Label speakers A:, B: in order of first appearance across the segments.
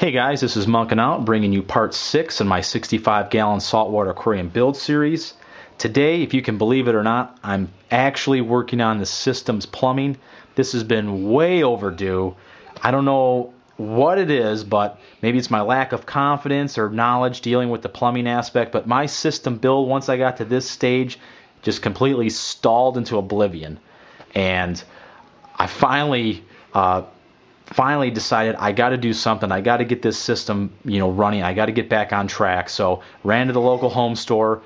A: Hey guys, this is MonkinOut bringing you part 6 in my 65-gallon saltwater aquarium build series. Today, if you can believe it or not, I'm actually working on the system's plumbing. This has been way overdue. I don't know what it is, but maybe it's my lack of confidence or knowledge dealing with the plumbing aspect, but my system build, once I got to this stage, just completely stalled into oblivion. And I finally decided I got to do something. I got to get this system, running. I got to get back on track. So ran to the local home store,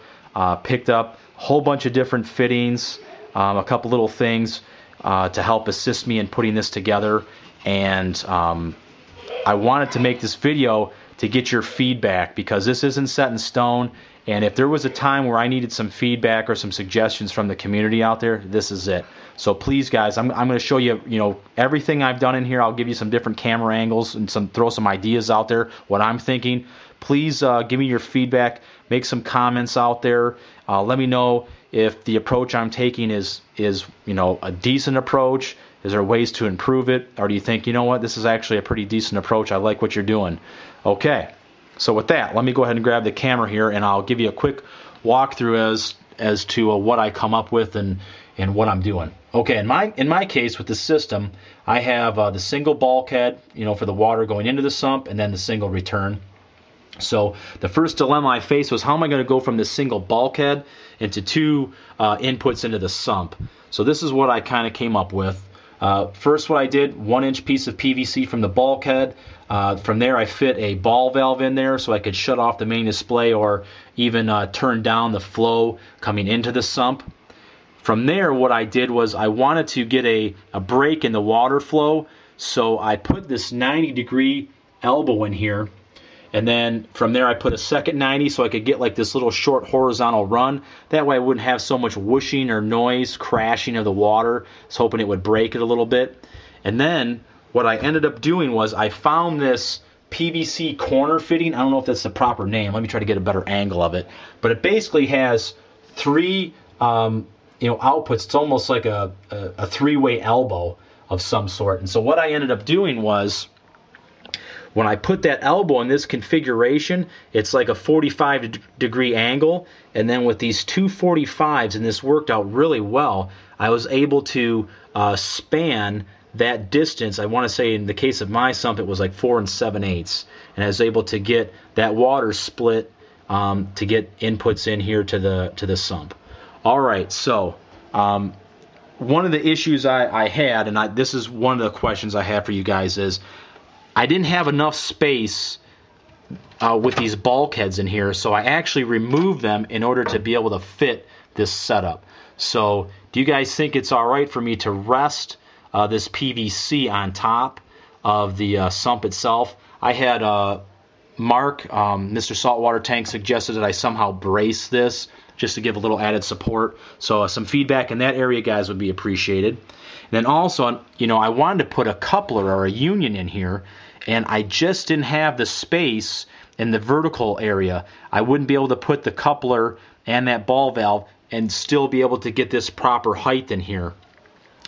A: picked up a whole bunch of different fittings, a couple little things to help assist me in putting this together. And I wanted to make this video to get your feedback because this isn't set in stone. And if there was a time where I needed some feedback or some suggestions from the community out there, this is it. So please, guys, I'm going to show you, everything I've done in here. I'll give you some different camera angles and throw some ideas out there, what I'm thinking. Please give me your feedback. Make some comments out there. Let me know if the approach I'm taking is a decent approach. Is there ways to improve it? Or do you think, this is actually a pretty decent approach. I like what you're doing. Okay. So with that, let me go ahead and grab the camera here, and I'll give you a quick walkthrough as to what I come up with and what I'm doing. Okay, in my case with the system, I have the single bulkhead, for the water going into the sump, and then the single return. So the first dilemma I faced was, how am I going to go from this single bulkhead into two inputs into the sump? So this is what I kind of came up with. First, what I did, 1-inch piece of PVC from the bulkhead. From there, I fit a ball valve in there so I could shut off the main display or even turn down the flow coming into the sump. From there, what I did was I wanted to get a break in the water flow, so I put this 90-degree elbow in here. And then from there, I put a second 90 so I could get like this little short horizontal run. That way I wouldn't have so much whooshing or noise, crashing of the water. I was hoping it would break it a little bit. And then what I ended up doing was I found this PVC corner fitting. I don't know if that's the proper name. Let me try to get a better angle of it. But it basically has three outputs. It's almost like a three-way elbow of some sort. And so what I ended up doing was, when I put that elbow in this configuration, it's like a 45-degree angle, and then with these two 45s, and this worked out really well, I was able to span that distance. I want to say in the case of my sump, it was like 4 7/8, and I was able to get that water split to get inputs in here to the sump. All right, so one of the issues I had, and this is one of the questions I have for you guys, is I didn't have enough space with these bulkheads in here, so I actually removed them in order to be able to fit this setup. So do you guys think it's all right for me to rest this PVC on top of the sump itself? I had Mark, Mr. Saltwater Tank, suggested that I somehow brace this just to give a little added support. So some feedback in that area, guys, would be appreciated. And then also, I wanted to put a coupler or a union in here, and I just didn't have the space in the vertical area. I wouldn't be able to put the coupler and that ball valve and still be able to get this proper height in here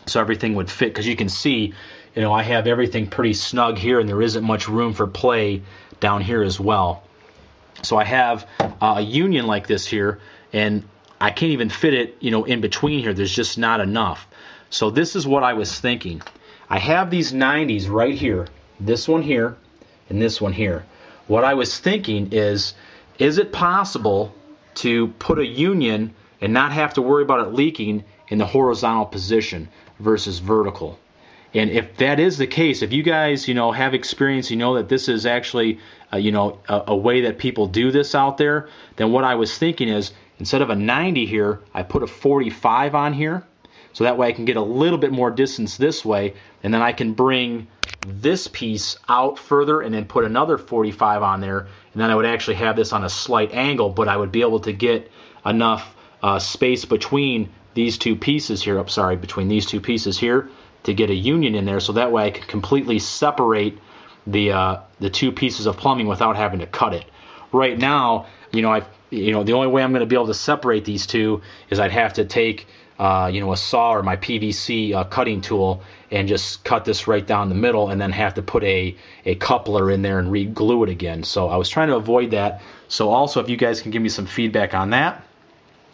A: so everything would fit. Because you can see, I have everything pretty snug here, and there isn't much room for play down here as well. So I have a union like this here, and I can't even fit it, in between here. There's just not enough. So this is what I was thinking. I have these 90s right here, this one here, and this one here. What I was thinking is it possible to put a union and not have to worry about it leaking in the horizontal position versus vertical? And if that is the case, if you guys, have experience, that this is actually, a way that people do this out there, then what I was thinking is, instead of a 90 here, I put a 45 on here. So that way I can get a little bit more distance this way, and then I can bring this piece out further and then put another 45 on there, and then I would actually have this on a slight angle, but I would be able to get enough space between these two pieces here, between these two pieces here, to get a union in there, so that way I can completely separate the two pieces of plumbing without having to cut it. Right now, the only way I'm going to be able to separate these two is I'd have to take a saw or my PVC cutting tool and just cut this right down the middle, and then have to put a coupler in there and re-glue it again. So I was trying to avoid that. So also, if you guys can give me some feedback on that,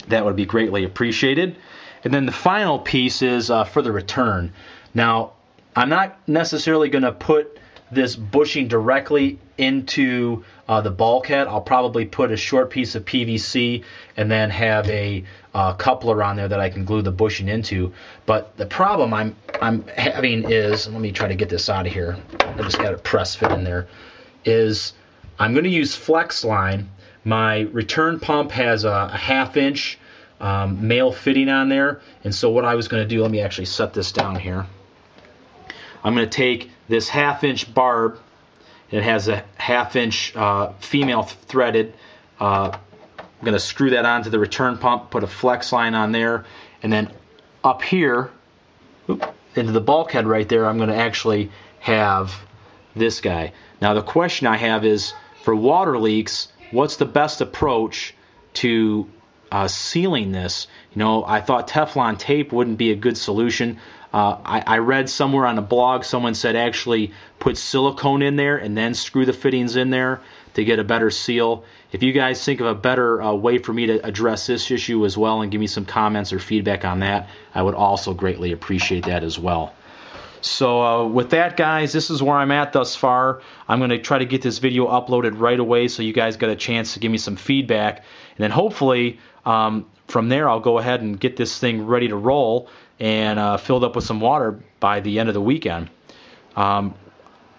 A: that would be greatly appreciated. And then the final piece is for the return. Now, I'm not necessarily going to put this bushing directly into the bulkhead. I'll probably put a short piece of PVC and then have a coupler on there that I can glue the bushing into. But the problem I'm having is, let me try to get this out of here. I just got a press fit in there. Is I'm going to use flex line. My return pump has a 1/2 inch male fitting on there, and so what I was going to do, let me actually set this down here. I'm going to take this 1/2 inch barb. It has a 1/2 inch female threaded. I'm going to screw that onto the return pump, put a flex line on there, and then up here, into the bulkhead right there, I'm going to actually have this guy. Now the question I have is, for water leaks, what's the best approach to sealing this? I thought Teflon tape wouldn't be a good solution. I read somewhere on a blog, someone said actually put silicone in there and then screw the fittings in there to get a better seal. If you guys think of a better way for me to address this issue as well and give me some comments or feedback on that, I would also greatly appreciate that as well. So with that, guys, this is where I'm at thus far. I'm going to try to get this video uploaded right away so you guys get a chance to give me some feedback. And then hopefully from there I'll go ahead and get this thing ready to roll and filled up with some water by the end of the weekend.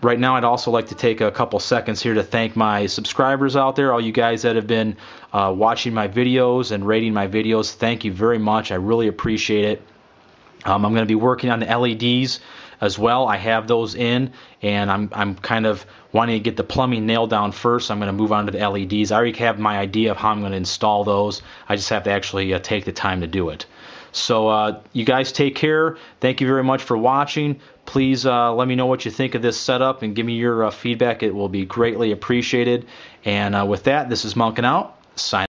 A: Right now, I'd also like to take a couple seconds here to thank my subscribers out there, all you guys that have been watching my videos and rating my videos. Thank you very much. I really appreciate it. I'm going to be working on the LEDs as well. I have those in, and I'm kind of wanting to get the plumbing nailed down first. I'm going to move on to the LEDs. I already have my idea of how I'm going to install those. I just have to actually take the time to do it. So you guys take care. Thank you very much for watching. Please let me know what you think of this setup and give me your feedback. It will be greatly appreciated. And with that, this is MonkinOut. Signing.